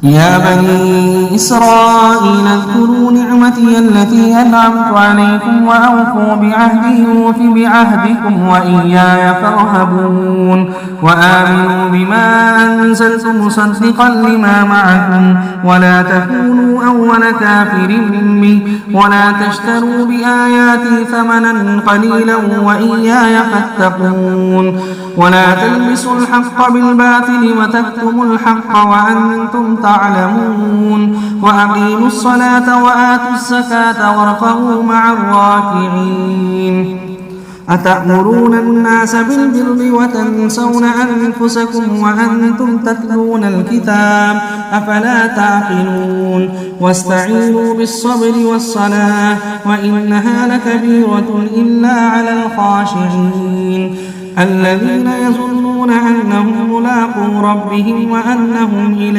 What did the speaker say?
يا بني إسرائيل اذكروا نعمتي التي أنعمت عليكم وأوفوا بعهدي أوف بعهدكم وإياي فارهبون وآمنوا بما أنزلت مصدقا لما معكم ولا تكونوا أول كافر به ولا تشتروا بآياتي ثمنا قليلا وإياي فاتقون ولا تلبسوا الحق بالباطل وتكتموا الحق وأنتم تعلمون وأقيموا الصلاة وآتوا الزكاة واركعوا مع الراكعين أتأمرون الناس بالبر وتنسون أنفسكم وأنتم تتلون الكتاب أفلا تعقلون واستعينوا بالصبر والصلاة وإنها لكبيرة إلا على الخاشعين الذين يظنون أنهم ملاقو ربهم وأنهم إليه